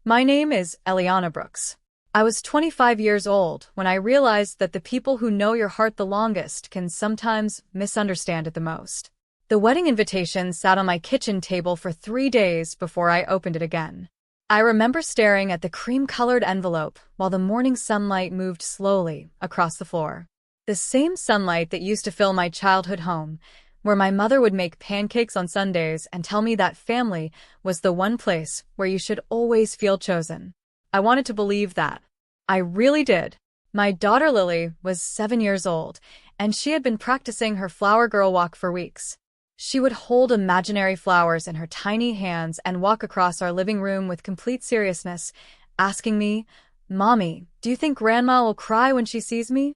My name is Eliana Brooks. I was 25 years old when I realized that the people who know your heart the longest can sometimes misunderstand it the most. The wedding invitation sat on my kitchen table for 3 days before I opened it again. I remember staring at the cream-colored envelope while the morning sunlight moved slowly across the floor. The same sunlight that used to fill my childhood home, where my mother would make pancakes on Sundays and tell me that family was the one place where you should always feel chosen. I wanted to believe that. I really did. My daughter Lily was 7 years old, and she had been practicing her flower girl walk for weeks. She would hold imaginary flowers in her tiny hands and walk across our living room with complete seriousness, asking me, "Mommy, do you think Grandma will cry when she sees me?"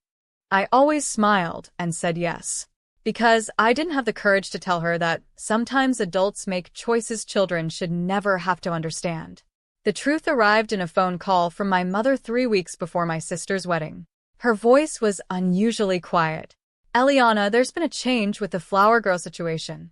I always smiled and said yes, because I didn't have the courage to tell her that sometimes adults make choices children should never have to understand. The truth arrived in a phone call from my mother 3 weeks before my sister's wedding. Her voice was unusually quiet. "Eliana, there's been a change with the flower girl situation."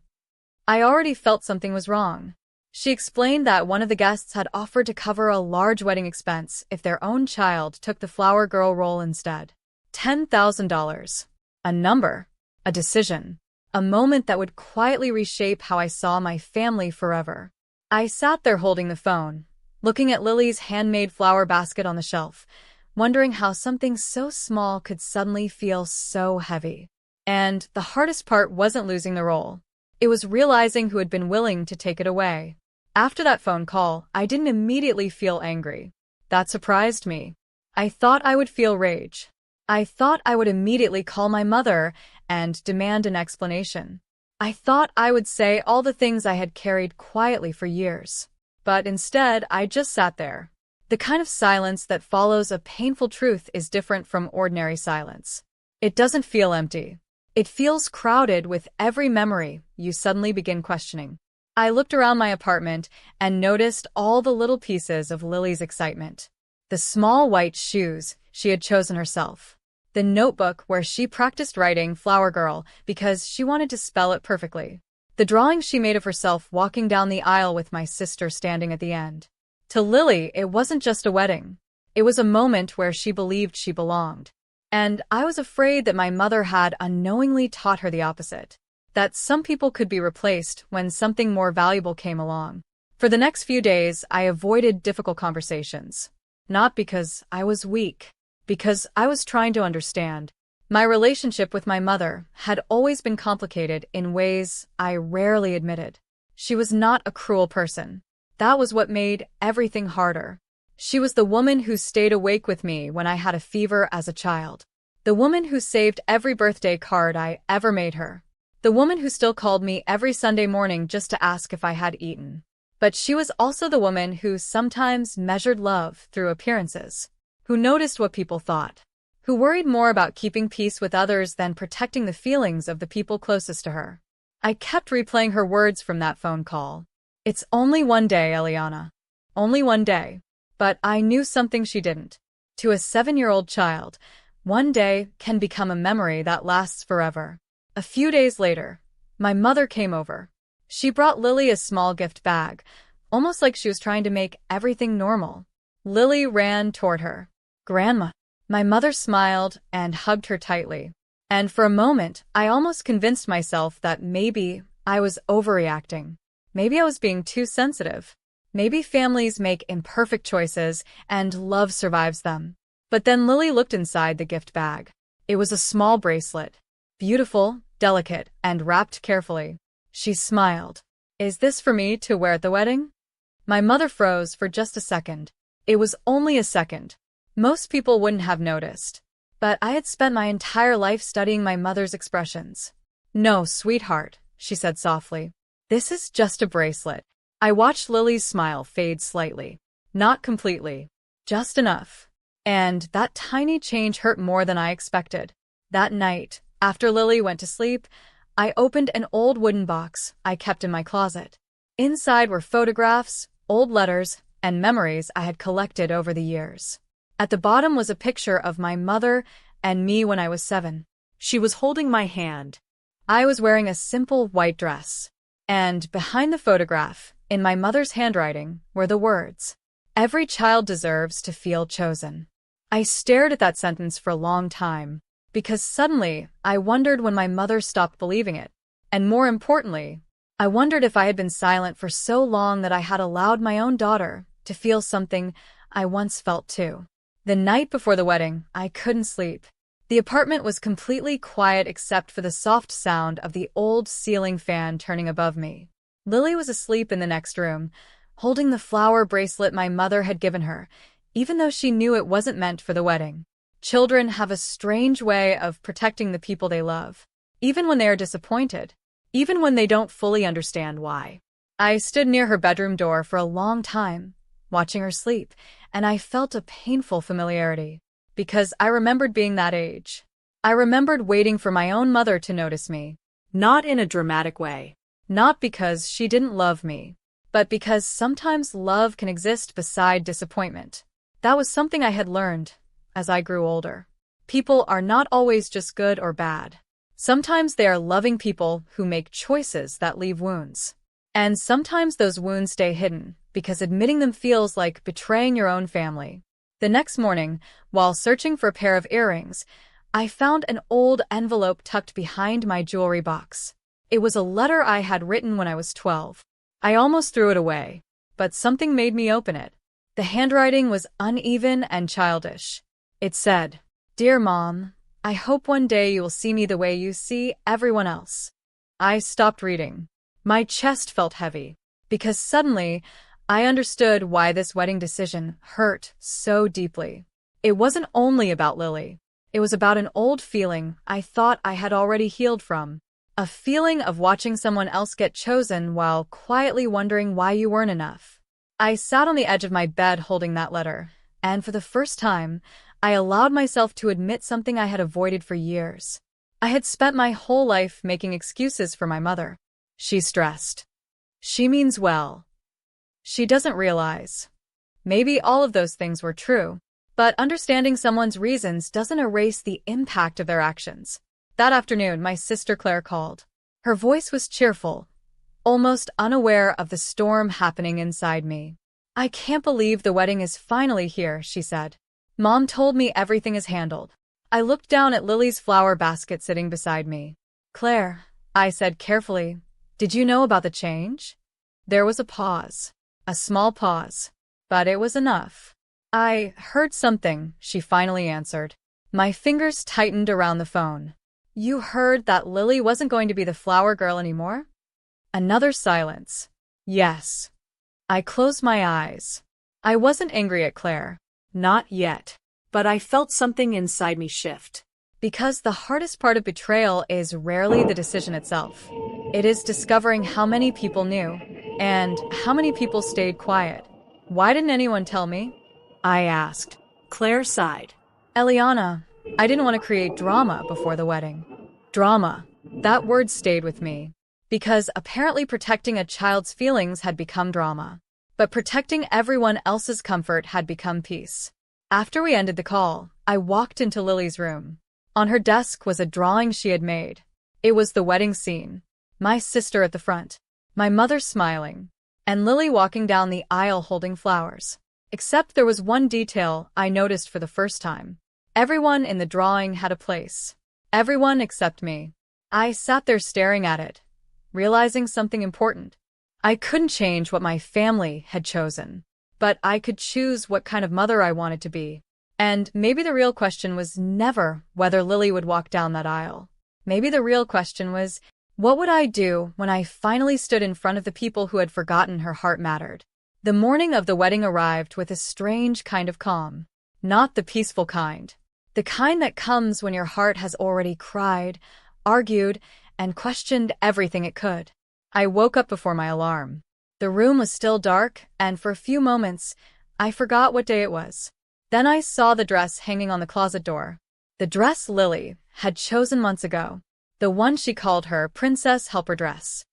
I already felt something was wrong. She explained that one of the guests had offered to cover a large wedding expense if their own child took the flower girl role instead. $10,000. A number. A decision. A moment that would quietly reshape how I saw my family forever. I sat there holding the phone, looking at Lily's handmade flower basket on the shelf, wondering how something so small could suddenly feel so heavy. And the hardest part wasn't losing the role. It was realizing who had been willing to take it away. After that phone call, I didn't immediately feel angry. That surprised me. I thought I would feel rage. I thought I would immediately call my mother and demand an explanation. I thought I would say all the things I had carried quietly for years. But instead, I just sat there. The kind of silence that follows a painful truth is different from ordinary silence. It doesn't feel empty. It feels crowded with every memory you suddenly begin questioning. I looked around my apartment and noticed all the little pieces of Lily's excitement. The small white shoes she had chosen herself. The notebook where she practiced writing Flower Girl because she wanted to spell it perfectly. The drawing she made of herself walking down the aisle with my sister standing at the end. To Lily, it wasn't just a wedding. It was a moment where she believed she belonged. And I was afraid that my mother had unknowingly taught her the opposite. That some people could be replaced when something more valuable came along. For the next few days, I avoided difficult conversations. Not because I was weak. Because I was trying to understand. My relationship with my mother had always been complicated in ways I rarely admitted. She was not a cruel person. That was what made everything harder. She was the woman who stayed awake with me when I had a fever as a child. The woman who saved every birthday card I ever made her. The woman who still called me every Sunday morning just to ask if I had eaten. But she was also the woman who sometimes measured love through appearances. Who noticed what people thought. Who worried more about keeping peace with others than protecting the feelings of the people closest to her. I kept replaying her words from that phone call. "It's only one day, Eliana. Only one day." But I knew something she didn't. To a 7-year-old child, one day can become a memory that lasts forever. A few days later, my mother came over. She brought Lily a small gift bag, almost like she was trying to make everything normal. Lily ran toward her. "Grandma." My mother smiled and hugged her tightly. And for a moment, I almost convinced myself that maybe I was overreacting. Maybe I was being too sensitive. Maybe families make imperfect choices and love survives them. But then Lily looked inside the gift bag. It was a small bracelet. Beautiful, delicate, and wrapped carefully. She smiled. "Is this for me to wear at the wedding?" My mother froze for just a second. It was only a second. Most people wouldn't have noticed. But I had spent my entire life studying my mother's expressions. "No, sweetheart," she said softly. "This is just a bracelet." I watched Lily's smile fade slightly. Not completely. Just enough. And that tiny change hurt more than I expected. That night, after Lily went to sleep, I opened an old wooden box I kept in my closet. Inside were photographs, old letters, and memories I had collected over the years. At the bottom was a picture of my mother and me when I was 7. She was holding my hand. I was wearing a simple white dress. And behind the photograph, in my mother's handwriting, were the words, Every child deserves to feel chosen. I stared at that sentence for a long time, because suddenly I wondered when my mother stopped believing it. And more importantly, I wondered if I had been silent for so long that I had allowed my own daughter to feel something I once felt too. The night before the wedding, I couldn't sleep. The apartment was completely quiet except for the soft sound of the old ceiling fan turning above me. Lily was asleep in the next room, holding the flower bracelet my mother had given her, even though she knew it wasn't meant for the wedding. Children have a strange way of protecting the people they love, even when they are disappointed, even when they don't fully understand why. I stood near her bedroom door for a long time, watching her sleep, and I felt a painful familiarity. Because I remembered being that age. I remembered waiting for my own mother to notice me. Not in a dramatic way. Not because she didn't love me, but because sometimes love can exist beside disappointment. That was something I had learned as I grew older. People are not always just good or bad. Sometimes they are loving people who make choices that leave wounds. And sometimes those wounds stay hidden because admitting them feels like betraying your own family. The next morning, while searching for a pair of earrings, I found an old envelope tucked behind my jewelry box. It was a letter I had written when I was 12. I almost threw it away, but something made me open it. The handwriting was uneven and childish. It said, "Dear Mom, I hope one day you will see me the way you see everyone else." I stopped reading. My chest felt heavy, because suddenly, I understood why this wedding decision hurt so deeply. It wasn't only about Lily. It was about an old feeling I thought I had already healed from. A feeling of watching someone else get chosen while quietly wondering why you weren't enough. I sat on the edge of my bed holding that letter, and for the first time, I allowed myself to admit something I had avoided for years. I had spent my whole life making excuses for my mother. She's stressed. She means well. She doesn't realize. Maybe all of those things were true, but understanding someone's reasons doesn't erase the impact of their actions. That afternoon, my sister Claire called. Her voice was cheerful, almost unaware of the storm happening inside me. "I can't believe the wedding is finally here," she said. "Mom told me everything is handled." I looked down at Lily's flower basket sitting beside me. "Claire," I said carefully, "did you know about the change?" There was a pause. A small pause. But it was enough. "I heard something," she finally answered. My fingers tightened around the phone. "You heard that Lily wasn't going to be the flower girl anymore?" Another silence. "Yes." I closed my eyes. I wasn't angry at Claire. Not yet. But I felt something inside me shift. Because the hardest part of betrayal is rarely the decision itself. It is discovering how many people knew. And how many people stayed quiet? "Why didn't anyone tell me?" I asked. Claire sighed. "Eliana, I didn't want to create drama before the wedding." Drama. That word stayed with me. Because apparently protecting a child's feelings had become drama. But protecting everyone else's comfort had become peace. After we ended the call, I walked into Lily's room. On her desk was a drawing she had made. It was the wedding scene. My sister at the front. My mother smiling, and Lily walking down the aisle holding flowers. Except there was one detail I noticed for the first time. Everyone in the drawing had a place. Everyone except me. I sat there staring at it, realizing something important. I couldn't change what my family had chosen, but I could choose what kind of mother I wanted to be. And maybe the real question was never whether Lily would walk down that aisle. Maybe the real question was, what would I do when I finally stood in front of the people who had forgotten her heart mattered? The morning of the wedding arrived with a strange kind of calm. Not the peaceful kind. The kind that comes when your heart has already cried, argued, and questioned everything it could. I woke up before my alarm. The room was still dark, and for a few moments, I forgot what day it was. Then I saw the dress hanging on the closet door. The dress Lily had chosen months ago. The one she called her princess helper dress.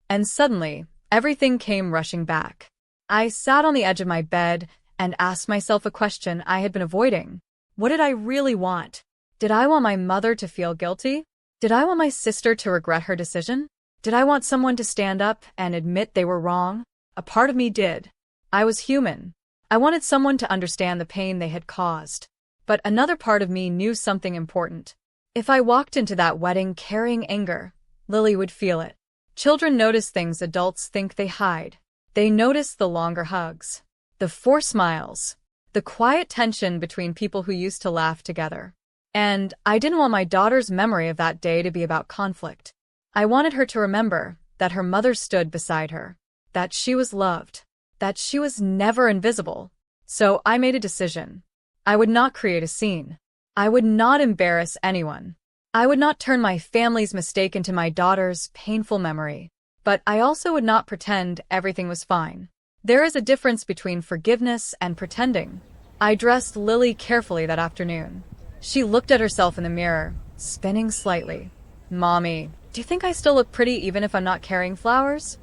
And suddenly, everything came rushing back. I sat on the edge of my bed and asked myself a question I had been avoiding. What did I really want? Did I want my mother to feel guilty? Did I want my sister to regret her decision? Did I want someone to stand up and admit they were wrong? A part of me did. I was human. I wanted someone to understand the pain they had caused. But another part of me knew something important. If I walked into that wedding carrying anger, Lily would feel it. Children notice things adults think they hide. They notice the longer hugs, the forced smiles, the quiet tension between people who used to laugh together. And I didn't want my daughter's memory of that day to be about conflict. I wanted her to remember that her mother stood beside her, that she was loved, that she was never invisible. So I made a decision. I would not create a scene. I would not embarrass anyone. I would not turn my family's mistake into my daughter's painful memory. But I also would not pretend everything was fine. There is a difference between forgiveness and pretending. I dressed Lily carefully that afternoon. She looked at herself in the mirror, spinning slightly. "Mommy, do you think I still look pretty even if I'm not carrying flowers?"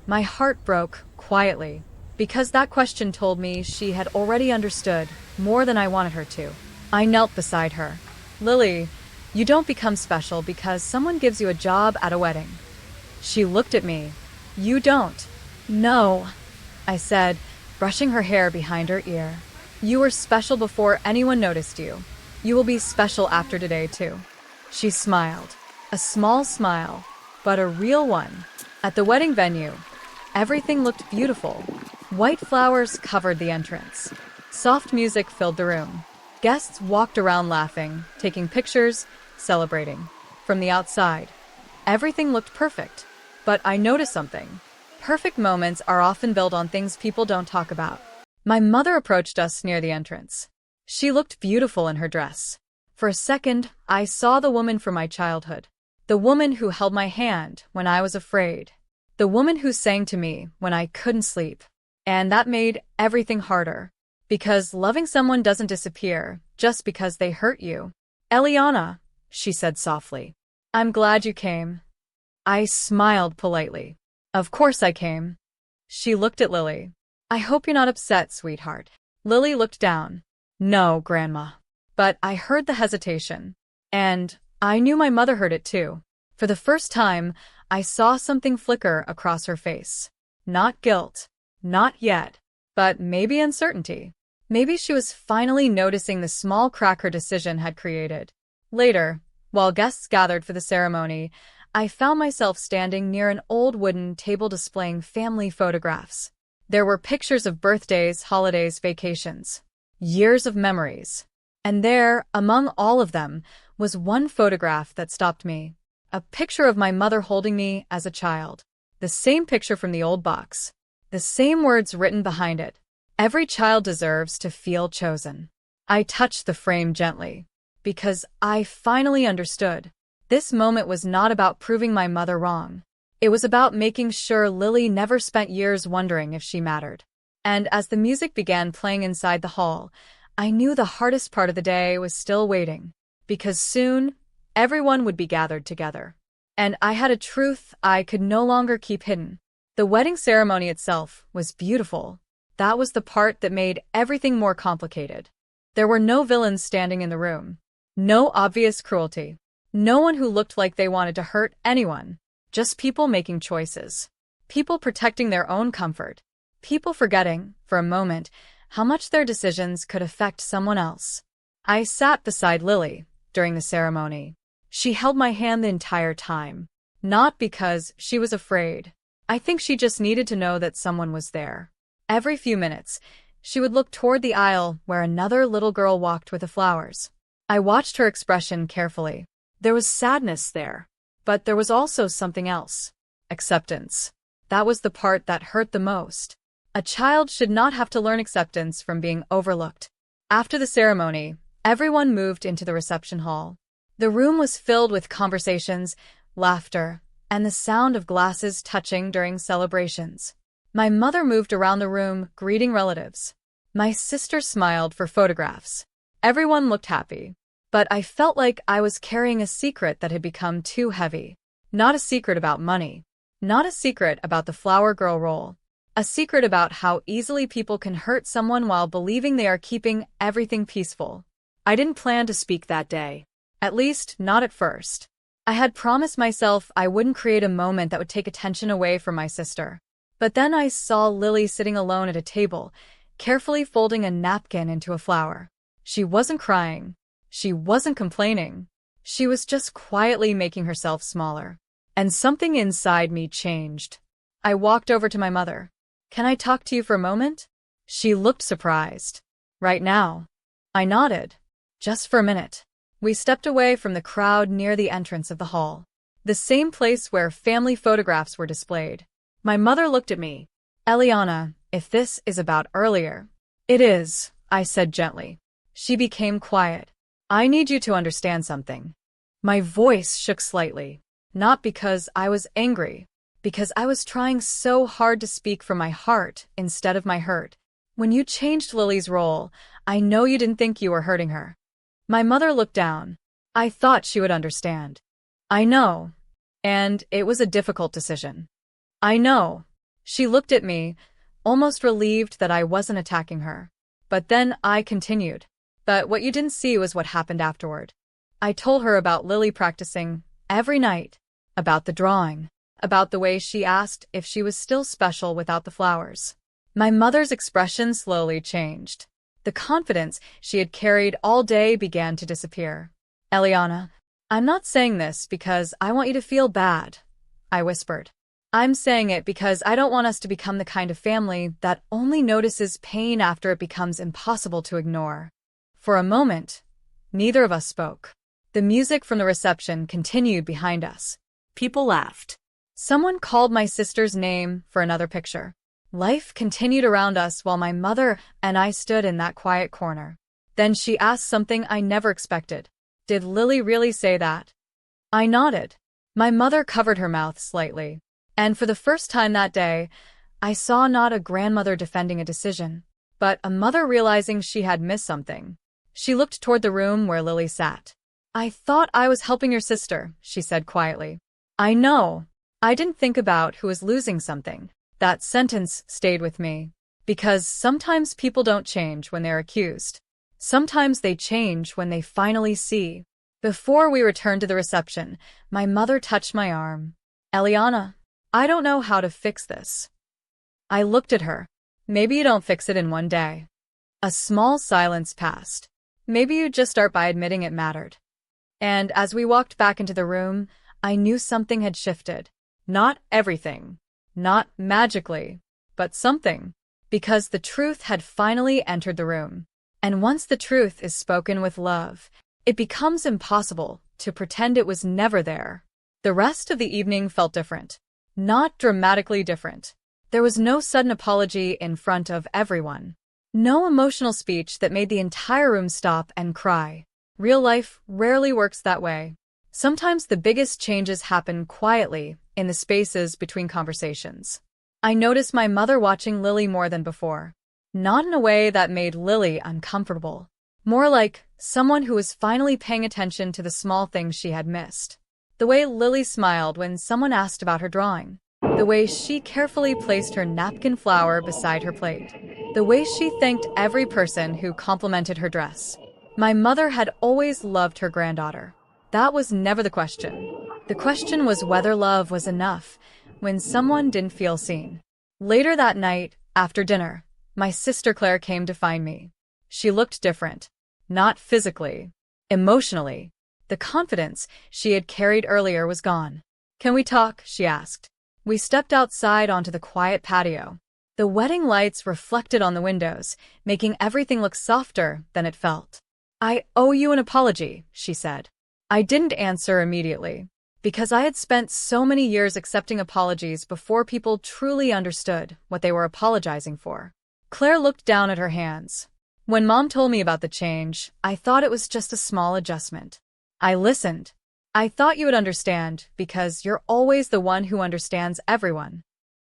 My heart broke, quietly, because that question told me she had already understood more than I wanted her to. I knelt beside her. "Lily, you don't become special because someone gives you a job at a wedding." She looked at me. "You don't." "No," I said, brushing her hair behind her ear. "You were special before anyone noticed you. You will be special after today, too." She smiled. A small smile, but a real one. At the wedding venue, everything looked beautiful. White flowers covered the entrance. Soft music filled the room. Guests walked around laughing, taking pictures, celebrating. From the outside, everything looked perfect. But I noticed something. Perfect moments are often built on things people don't talk about. My mother approached us near the entrance. She looked beautiful in her dress. For a second, I saw the woman from my childhood. The woman who held my hand when I was afraid. The woman who sang to me when I couldn't sleep. And that made everything harder. Because loving someone doesn't disappear just because they hurt you. "Eliana," she said softly. "I'm glad you came." I smiled politely. "Of course I came." She looked at Lily. "I hope you're not upset, sweetheart." Lily looked down. "No, Grandma." But I heard the hesitation. And I knew my mother heard it too. For the first time, I saw something flicker across her face. Not guilt. Not yet. But maybe uncertainty. Maybe she was finally noticing the small crack her decision had created. Later, while guests gathered for the ceremony, I found myself standing near an old wooden table displaying family photographs. There were pictures of birthdays, holidays, vacations. Years of memories. And there, among all of them, was one photograph that stopped me. A picture of my mother holding me as a child. The same picture from the old box. The same words written behind it. "Every child deserves to feel chosen." I touched the frame gently. Because I finally understood. This moment was not about proving my mother wrong. It was about making sure Lily never spent years wondering if she mattered. And as the music began playing inside the hall, I knew the hardest part of the day was still waiting. Because soon, everyone would be gathered together. And I had a truth I could no longer keep hidden. The wedding ceremony itself was beautiful. That was the part that made everything more complicated. There were no villains standing in the room. No obvious cruelty. No one who looked like they wanted to hurt anyone. Just people making choices. People protecting their own comfort. People forgetting, for a moment, how much their decisions could affect someone else. I sat beside Lily during the ceremony. She held my hand the entire time. Not because she was afraid. I think she just needed to know that someone was there. Every few minutes, she would look toward the aisle where another little girl walked with the flowers. I watched her expression carefully. There was sadness there. But there was also something else. Acceptance. That was the part that hurt the most. A child should not have to learn acceptance from being overlooked. After the ceremony, everyone moved into the reception hall. The room was filled with conversations, laughter, and the sound of glasses touching during celebrations. My mother moved around the room, greeting relatives. My sister smiled for photographs. Everyone looked happy. But I felt like I was carrying a secret that had become too heavy. Not a secret about money. Not a secret about the flower girl role. A secret about how easily people can hurt someone while believing they are keeping everything peaceful. I didn't plan to speak that day. At least, not at first. I had promised myself I wouldn't create a moment that would take attention away from my sister. But then I saw Lily sitting alone at a table, carefully folding a napkin into a flower. She wasn't crying. She wasn't complaining. She was just quietly making herself smaller. And something inside me changed. I walked over to my mother. "Can I talk to you for a moment?" She looked surprised. "Right now?" I nodded. "Just for a minute." We stepped away from the crowd near the entrance of the hall, the same place where family photographs were displayed. My mother looked at me. "Eliana, if this is about earlier." "It is," I said gently. She became quiet. "I need you to understand something." My voice shook slightly, not because I was angry, because I was trying so hard to speak from my heart instead of my hurt. "When you changed Lily's role, I know you didn't think you were hurting her." My mother looked down. "I thought she would understand." "I know. And it was a difficult decision." "I know." She looked at me, almost relieved that I wasn't attacking her. But then I continued. "But what you didn't see was what happened afterward." I told her about Lily practicing every night, about the drawing, about the way she asked if she was still special without the flowers. My mother's expression slowly changed. The confidence she had carried all day began to disappear. "Eliana, I'm not saying this because I want you to feel bad," I whispered. "I'm saying it because I don't want us to become the kind of family that only notices pain after it becomes impossible to ignore." For a moment, neither of us spoke. The music from the reception continued behind us. People laughed. Someone called my sister's name for another picture. Life continued around us while my mother and I stood in that quiet corner. Then she asked something I never expected. "Did Lily really say that?" I nodded. My mother covered her mouth slightly. And for the first time that day, I saw not a grandmother defending a decision, but a mother realizing she had missed something. She looked toward the room where Lily sat. "I thought I was helping your sister," she said quietly. "I know. I didn't think about who was losing something." That sentence stayed with me. Because sometimes people don't change when they're accused. Sometimes they change when they finally see. Before we returned to the reception, my mother touched my arm. "Eliana, I don't know how to fix this." I looked at her. "Maybe you don't fix it in one day." A small silence passed. "Maybe you just start by admitting it mattered." And as we walked back into the room, I knew something had shifted. Not everything. Not magically. But something. Because the truth had finally entered the room. And once the truth is spoken with love, it becomes impossible to pretend it was never there. The rest of the evening felt different. Not dramatically different. There was no sudden apology in front of everyone. No emotional speech that made the entire room stop and cry. Real life rarely works that way. Sometimes the biggest changes happen quietly, in the spaces between conversations. I noticed my mother watching Lily more than before. Not in a way that made Lily uncomfortable. More like someone who was finally paying attention to the small things she had missed. The way Lily smiled when someone asked about her drawing. The way she carefully placed her napkin flower beside her plate. The way she thanked every person who complimented her dress. My mother had always loved her granddaughter. That was never the question. The question was whether love was enough when someone didn't feel seen. Later that night, after dinner, my sister Claire came to find me. She looked different. Not physically. Emotionally. The confidence she had carried earlier was gone. "Can we talk?" she asked. We stepped outside onto the quiet patio. The wedding lights reflected on the windows, making everything look softer than it felt. "I owe you an apology," she said. I didn't answer immediately, because I had spent so many years accepting apologies before people truly understood what they were apologizing for. Claire looked down at her hands. "When Mom told me about the change, I thought it was just a small adjustment. I listened. I thought you would understand because you're always the one who understands everyone."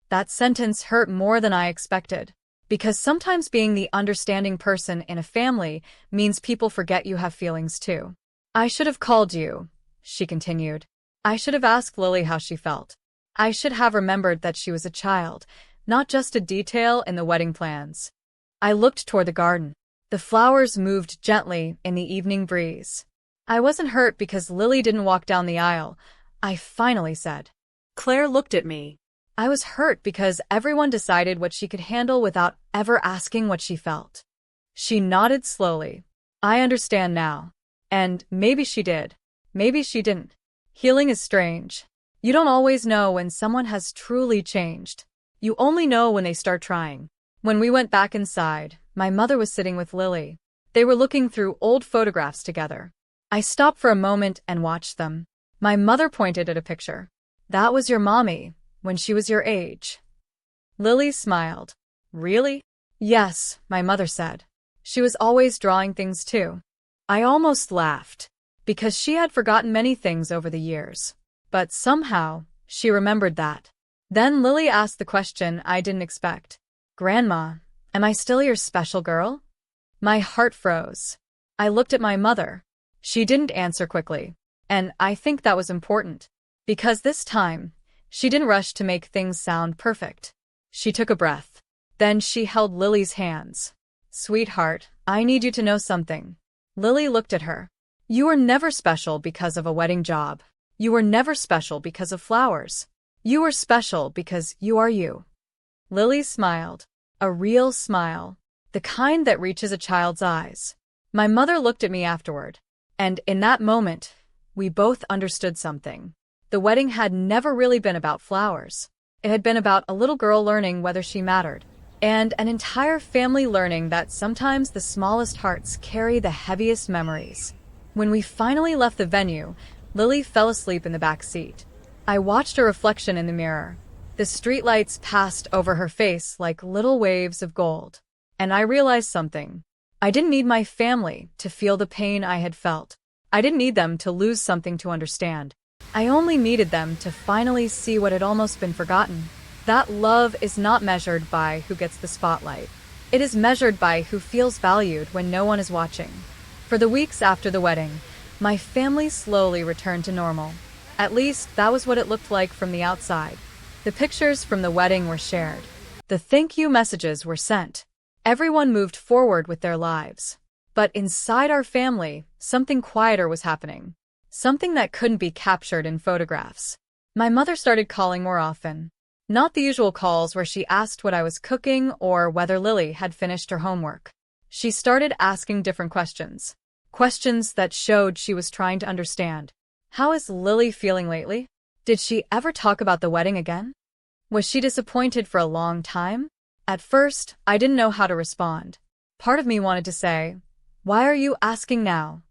That sentence hurt more than I expected, because sometimes being the understanding person in a family means people forget you have feelings too. "I should have called you," she continued. "I should have asked Lily how she felt. I should have remembered that she was a child, not just a detail in the wedding plans." I looked toward the garden. The flowers moved gently in the evening breeze. "I wasn't hurt because Lily didn't walk down the aisle," I finally said. Claire looked at me. I was hurt because everyone decided what she could handle without ever asking what she felt. She nodded slowly. I understand now. And maybe she did. Maybe she didn't. Healing is strange. You don't always know when someone has truly changed. You only know when they start trying. When we went back inside, my mother was sitting with Lily. They were looking through old photographs together. I stopped for a moment and watched them. My mother pointed at a picture. That was your mommy, when she was your age. Lily smiled. Really? Yes, my mother said. She was always drawing things too. I almost laughed, because she had forgotten many things over the years. But somehow, she remembered that. Then Lily asked the question I didn't expect. Grandma, am I still your special girl? My heart froze. I looked at my mother. She didn't answer quickly. And I think that was important. Because this time, she didn't rush to make things sound perfect. She took a breath. Then she held Lily's hands. Sweetheart, I need you to know something. Lily looked at her. You were never special because of a wedding job. You were never special because of flowers. You were special because you are you. Lily smiled. A real smile. The kind that reaches a child's eyes. My mother looked at me afterward. And in that moment, we both understood something. The wedding had never really been about flowers. It had been about a little girl learning whether she mattered. And an entire family learning that sometimes the smallest hearts carry the heaviest memories. When we finally left the venue, Lily fell asleep in the back seat. I watched her reflection in the mirror. The streetlights passed over her face like little waves of gold. And I realized something. I didn't need my family to feel the pain I had felt. I didn't need them to lose something to understand. I only needed them to finally see what had almost been forgotten. That love is not measured by who gets the spotlight. It is measured by who feels valued when no one is watching. For the weeks after the wedding, my family slowly returned to normal. At least, that was what it looked like from the outside. The pictures from the wedding were shared. The thank you messages were sent. Everyone moved forward with their lives. But inside our family, something quieter was happening. Something that couldn't be captured in photographs. My mother started calling more often. Not the usual calls where she asked what I was cooking or whether Lily had finished her homework. She started asking different questions. Questions that showed she was trying to understand. How is Lily feeling lately? Did she ever talk about the wedding again? Was she disappointed for a long time? At first, I didn't know how to respond. Part of me wanted to say, "Why are you asking now?"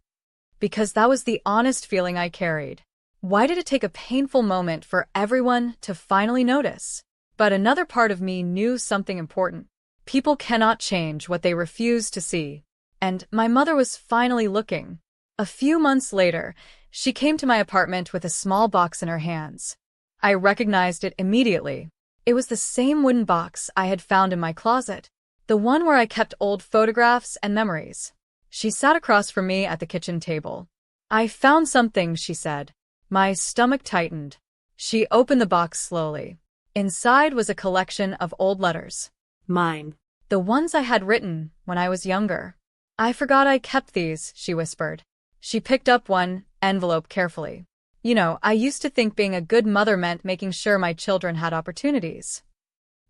Because that was the honest feeling I carried. Why did it take a painful moment for everyone to finally notice? But another part of me knew something important. People cannot change what they refuse to see. And my mother was finally looking. A few months later, she came to my apartment with a small box in her hands. I recognized it immediately. It was the same wooden box I had found in my closet, the one where I kept old photographs and memories. She sat across from me at the kitchen table. "I found something," she said. My stomach tightened. She opened the box slowly. Inside was a collection of old letters. Mine. The ones I had written when I was younger. "I forgot I kept these," she whispered. She picked up one envelope carefully. "You know, I used to think being a good mother meant making sure my children had opportunities."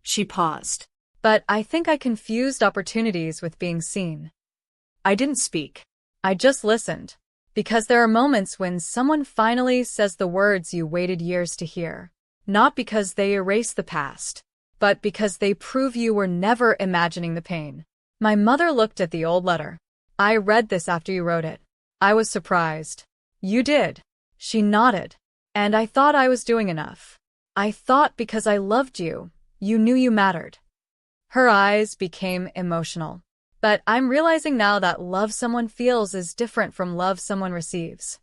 She paused. "But I think I confused opportunities with being seen." I didn't speak. I just listened. Because there are moments when someone finally says the words you waited years to hear. Not because they erase the past, but because they prove you were never imagining the pain. My mother looked at the old letter. "I read this after you wrote it." I was surprised. "You did?" She nodded. "And I thought I was doing enough. I thought because I loved you, you knew you mattered." Her eyes became emotional. But I'm realizing now that love someone feels is different from love someone receives.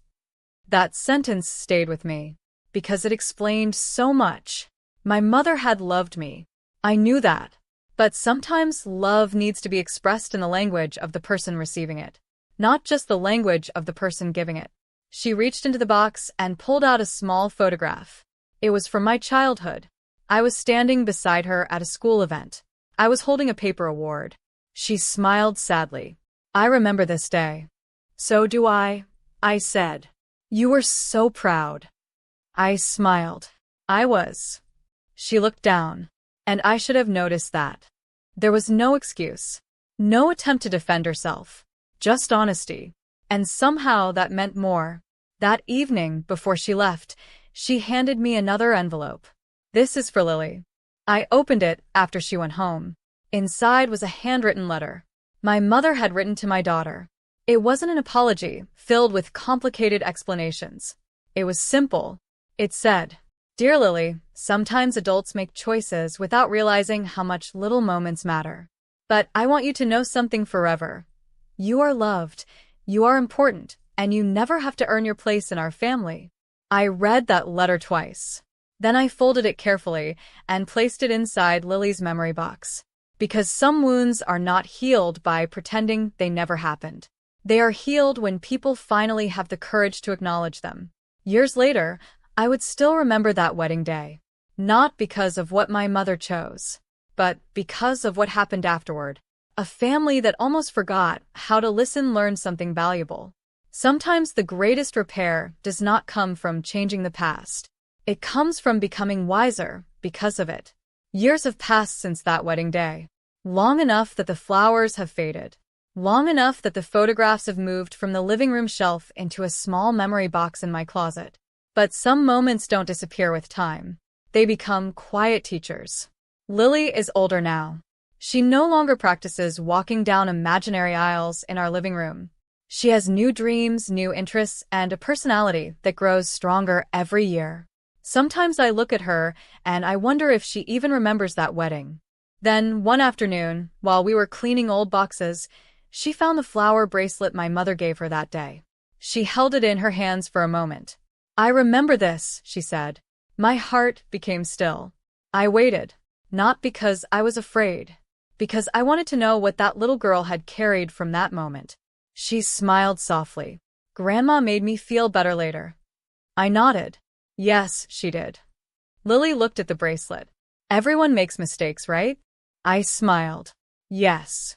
That sentence stayed with me, because it explained so much. My mother had loved me. I knew that. But sometimes love needs to be expressed in the language of the person receiving it, not just the language of the person giving it. She reached into the box and pulled out a small photograph. It was from my childhood. I was standing beside her at a school event. I was holding a paper award. She smiled sadly. "I remember this day." "So do I said. "You were so proud." I smiled. I was. She looked down, and I should have noticed that. There was no excuse, no attempt to defend herself, just honesty. And somehow that meant more. That evening, before she left, she handed me another envelope. "This is for Lily." I opened it after she went home. Inside was a handwritten letter my mother had written to my daughter. It wasn't an apology, filled with complicated explanations. It was simple. It said, "Dear Lily, sometimes adults make choices without realizing how much little moments matter. But I want you to know something forever. You are loved, you are important, and you never have to earn your place in our family." I read that letter twice. Then I folded it carefully and placed it inside Lily's memory box. Because some wounds are not healed by pretending they never happened. They are healed when people finally have the courage to acknowledge them. Years later, I would still remember that wedding day. Not because of what my mother chose, but because of what happened afterward. A family that almost forgot how to listen learned something valuable. Sometimes the greatest repair does not come from changing the past. It comes from becoming wiser because of it. Years have passed since that wedding day. Long enough that the flowers have faded. Long enough that the photographs have moved from the living room shelf into a small memory box in my closet. But some moments don't disappear with time. They become quiet teachers. Lily is older now. She no longer practices walking down imaginary aisles in our living room. She has new dreams, new interests, and a personality that grows stronger every year. Sometimes I look at her and I wonder if she even remembers that wedding. Then, one afternoon, while we were cleaning old boxes, she found the flower bracelet my mother gave her that day. She held it in her hands for a moment. "I remember this," she said. My heart became still. I waited, not because I was afraid, because I wanted to know what that little girl had carried from that moment. She smiled softly. "Grandma made me feel better later." I nodded. "Yes, she did." Lily looked at the bracelet. "Everyone makes mistakes, right?" I smiled. "Yes.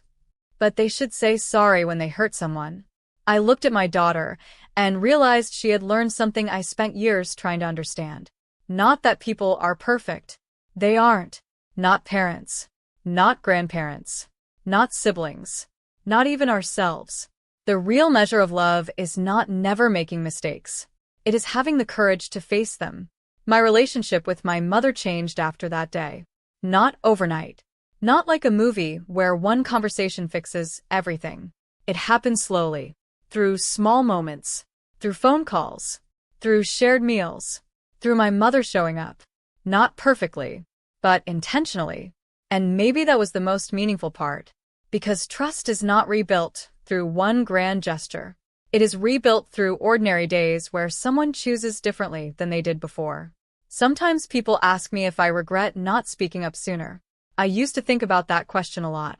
But they should say sorry when they hurt someone." I looked at my daughter and realized she had learned something I spent years trying to understand. Not that people are perfect. They aren't. Not parents. Not grandparents. Not siblings. Not even ourselves. The real measure of love is not never making mistakes. It is having the courage to face them. My relationship with my mother changed after that day. Not overnight. Not like a movie where one conversation fixes everything. It happened slowly. Through small moments. Through phone calls. Through shared meals. Through my mother showing up. Not perfectly, but intentionally. And maybe that was the most meaningful part. Because trust is not rebuilt through one grand gesture. It is rebuilt through ordinary days where someone chooses differently than they did before. Sometimes people ask me if I regret not speaking up sooner. I used to think about that question a lot.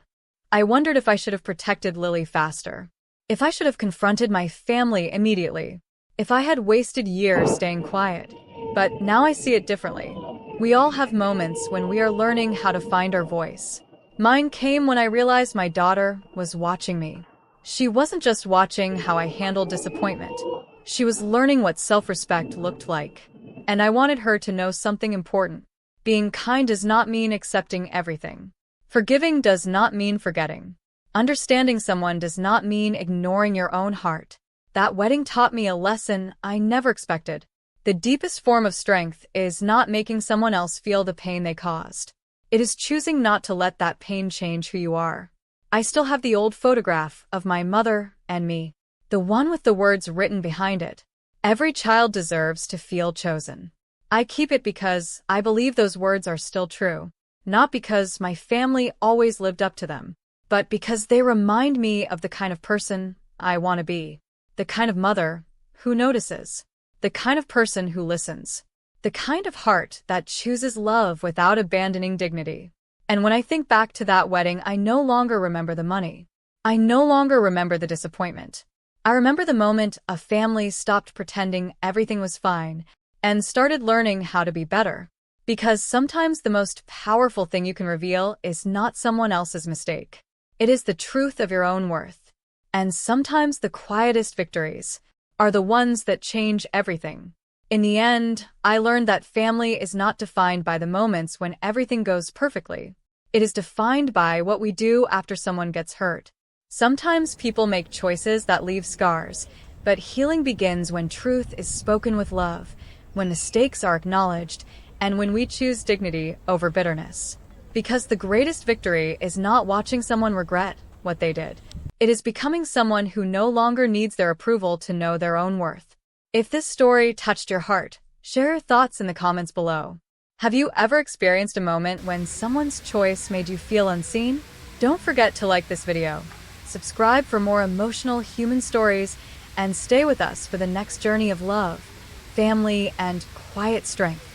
I wondered if I should have protected Lily faster. If I should have confronted my family immediately. If I had wasted years staying quiet. But now I see it differently. We all have moments when we are learning how to find our voice. Mine came when I realized my daughter was watching me. She wasn't just watching how I handled disappointment. She was learning what self-respect looked like. And I wanted her to know something important. Being kind does not mean accepting everything. Forgiving does not mean forgetting. Understanding someone does not mean ignoring your own heart. That wedding taught me a lesson I never expected. The deepest form of strength is not making someone else feel the pain they caused. It is choosing not to let that pain change who you are. I still have the old photograph of my mother and me. The one with the words written behind it. Every child deserves to feel chosen. I keep it because I believe those words are still true. Not because my family always lived up to them, but because they remind me of the kind of person I want to be. The kind of mother who notices. The kind of person who listens. The kind of heart that chooses love without abandoning dignity. And when I think back to that wedding, I no longer remember the money. I no longer remember the disappointment. I remember the moment a family stopped pretending everything was fine and started learning how to be better. Because sometimes the most powerful thing you can reveal is not someone else's mistake. It is the truth of your own worth. And sometimes the quietest victories are the ones that change everything. In the end, I learned that family is not defined by the moments when everything goes perfectly. It is defined by what we do after someone gets hurt. Sometimes people make choices that leave scars, but healing begins when truth is spoken with love, when mistakes are acknowledged, and when we choose dignity over bitterness. Because the greatest victory is not watching someone regret what they did. It is becoming someone who no longer needs their approval to know their own worth. If this story touched your heart, share your thoughts in the comments below. Have you ever experienced a moment when someone's choice made you feel unseen? Don't forget to like this video, subscribe for more emotional human stories, and stay with us for the next journey of love, family, and quiet strength.